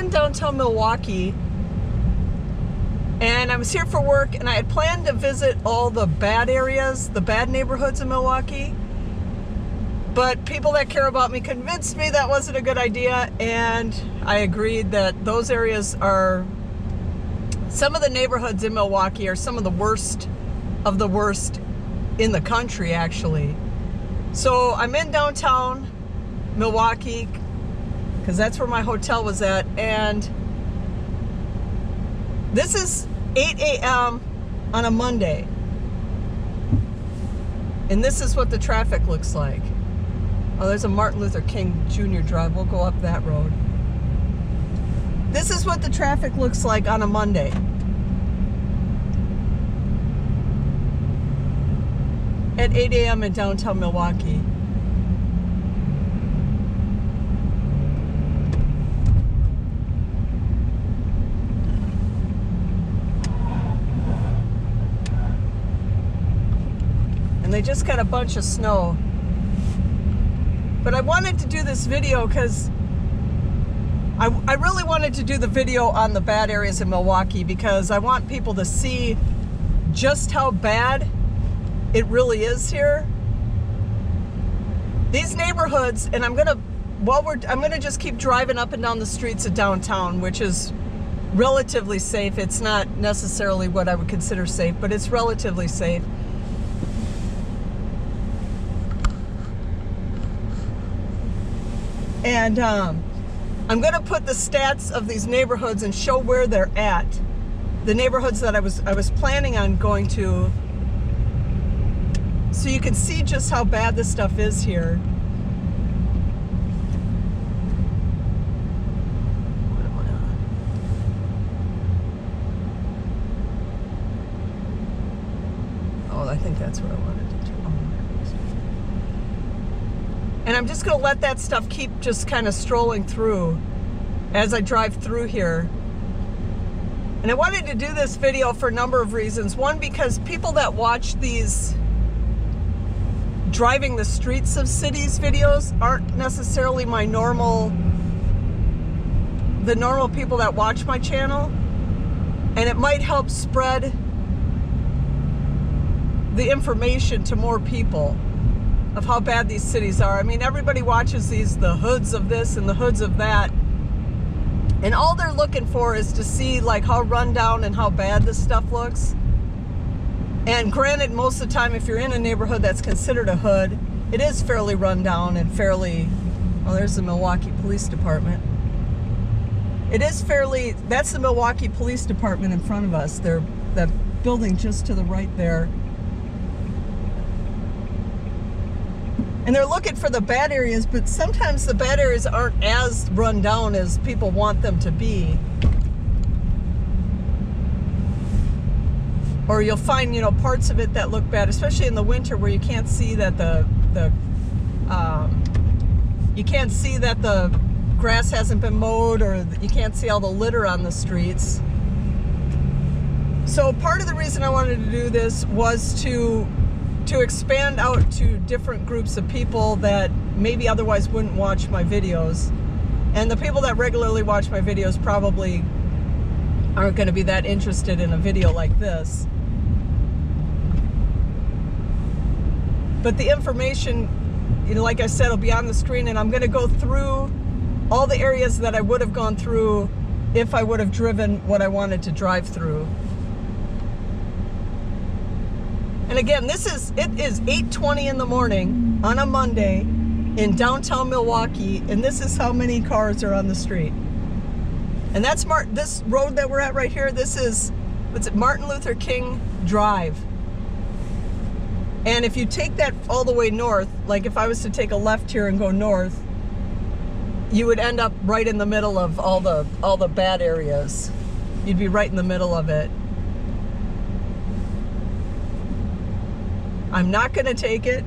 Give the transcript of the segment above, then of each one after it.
in downtown Milwaukee, and I was here for work, and I had planned to visit all the bad areas, the bad neighborhoods in Milwaukee, but people that care about me convinced me that wasn't a good idea, and I agreed that those areas are, some of the neighborhoods in Milwaukee are some of the worst in the country, actually. So I'm in downtown Milwaukee, because that's where my hotel was at, and this is 8 a.m. on a Monday, and this is what the traffic looks like. Oh, there's a Martin Luther King Jr. Drive. We'll go up that road. This is what the traffic looks like on a Monday. At 8 a.m. in downtown Milwaukee. And they just got a bunch of snow. But I wanted to do this video because I really wanted to do the video on the bad areas in Milwaukee, because I want people to see just how bad it really is here. These neighborhoods, and I'm gonna just keep driving up and down the streets of downtown, which is relatively safe. It's not necessarily what I would consider safe, but it's relatively safe. And I'm gonna put the stats of these neighborhoods and show where they're at. The neighborhoods that I was planning on going to, so you can see just how bad this stuff is here. What am I on? Oh, I think that's what I wanted to do. And I'm just going to let that stuff keep just kind of strolling through as I drive through here. And I wanted to do this video for a number of reasons. One, because people that watch these driving the streets of cities videos aren't necessarily the normal people that watch my channel. And it might help spread the information to more people of how bad these cities are. I mean, everybody watches the hoods of this and the hoods of that, and all they're looking for is to see like how run down and how bad this stuff looks. And granted, most of the time, if you're in a neighborhood that's considered a hood, it is fairly run down and fairly, oh, there's the Milwaukee Police Department. It is fairly, that's the Milwaukee Police Department in front of us. They're that building just to the right there. And they're looking for the bad areas, but sometimes the bad areas aren't as run down as people want them to be. Or you'll find, you know, parts of it that look bad, especially in the winter, where you can't see that the grass hasn't been mowed, or you can't see all the litter on the streets. So part of the reason I wanted to do this was to expand out to different groups of people that maybe otherwise wouldn't watch my videos. And the people that regularly watch my videos probably aren't going to be that interested in a video like this. But the information, you know, like I said, will be on the screen, and I'm going to go through all the areas that I would have gone through if I would have driven what I wanted to drive through. And again, it is 8:20 in the morning on a Monday in downtown Milwaukee, and this is how many cars are on the street. And that's this road that we're at right here, this is, what's it, Martin Luther King Drive. And if you take that all the way north, like if I was to take a left here and go north, you would end up right in the middle of all the bad areas. You'd be right in the middle of it. I'm not going to take it.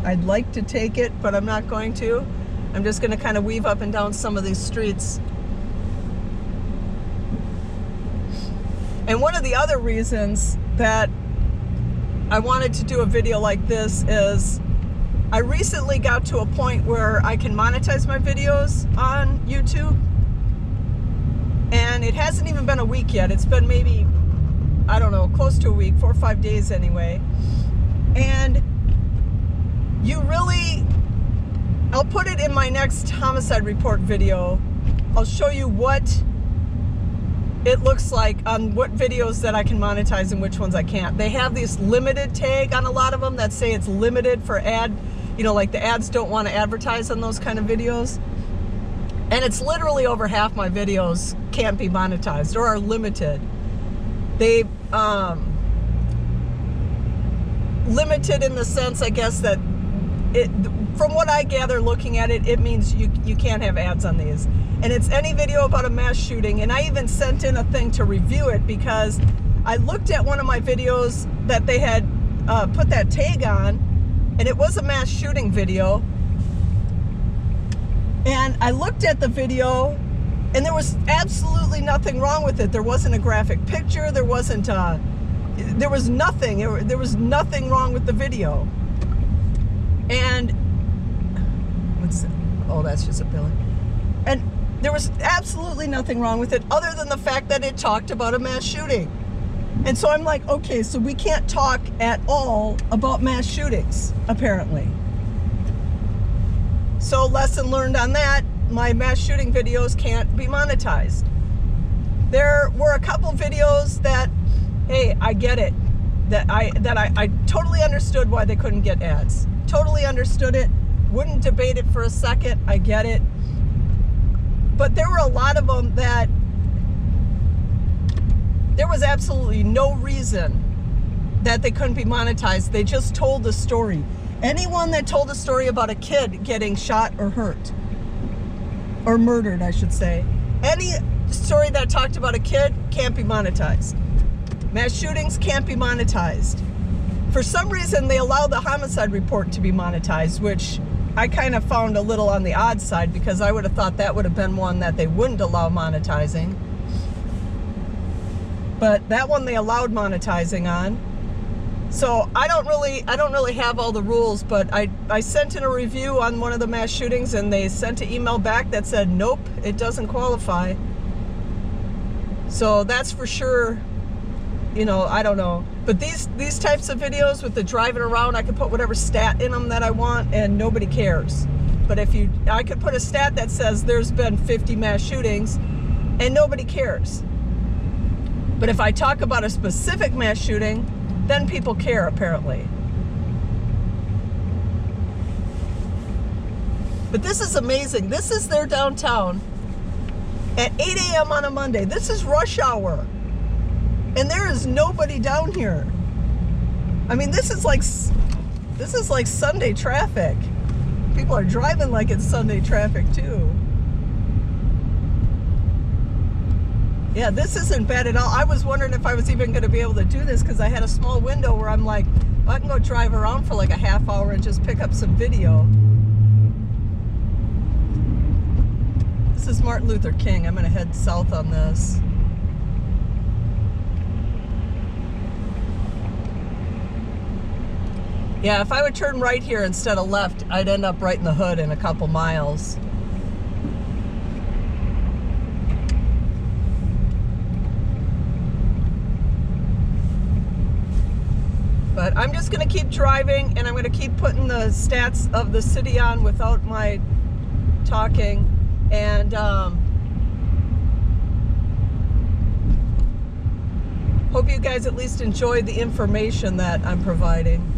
I'd like to take it, but I'm not going to. I'm just going to kind of weave up and down some of these streets. And one of the other reasons that I wanted to do a video like this is I recently got to a point where I can monetize my videos on YouTube. And it hasn't even been a week yet. It's been maybe, I don't know, close to a week, 4 or 5 days anyway. And you really, I'll put it in my next homicide report video. I'll show you what it looks like on what videos that I can monetize and which ones I can't. They have this limited tag on a lot of them that say it's limited for ad, you know, like the ads don't want to advertise on those kind of videos. And it's literally over half my videos can't be monetized or are limited. They limited in the sense, I guess, that it, from what I gather looking at it, it means you can't have ads on these. And it's any video about a mass shooting. And I even sent in a thing to review it because I looked at one of my videos that they had put that tag on, and it was a mass shooting video. And I looked at the video, and there was absolutely nothing wrong with it. There wasn't a graphic picture. There wasn't, there was nothing. There was nothing wrong with the video. And, what's that? Oh, that's just a pillar. And there was absolutely nothing wrong with it other than the fact that it talked about a mass shooting. And so I'm like, okay, so we can't talk at all about mass shootings, apparently. So lesson learned on that, my mass shooting videos can't be monetized. There were a couple videos that, hey, I get it, that I totally understood why they couldn't get ads. Totally understood it, wouldn't debate it for a second, I get it. But there were a lot of them that there was absolutely no reason that they couldn't be monetized. They just told the story. Anyone that told a story about a kid getting shot or hurt, or murdered, I should say, any story that talked about a kid can't be monetized. Mass shootings can't be monetized. For some reason, they allow the homicide report to be monetized, which I kind of found a little on the odd side because I would have thought that would have been one that they wouldn't allow monetizing. But that one they allowed monetizing on. So I don't really have all the rules, but I sent in a review on one of the mass shootings and they sent an email back that said, nope, it doesn't qualify. So that's for sure, you know, I don't know. But these types of videos with the driving around, I could put whatever stat in them that I want and nobody cares. But I could put a stat that says there's been 50 mass shootings and nobody cares. But if I talk about a specific mass shooting, then people care, apparently. But this is amazing. This is their downtown at 8 a.m. on a Monday. This is rush hour. And there is nobody down here. I mean, this is like Sunday traffic. People are driving like it's Sunday traffic too. Yeah, this isn't bad at all. I was wondering if I was even going to be able to do this because I had a small window where I'm like, I can go drive around for like a half hour and just pick up some video. This is Martin Luther King. I'm going to head south on this. Yeah, if I would turn right here instead of left, I'd end up right in the hood in a couple miles. But I'm just going to keep driving, and I'm going to keep putting the stats of the city on without my talking. And hope you guys at least enjoy the information that I'm providing.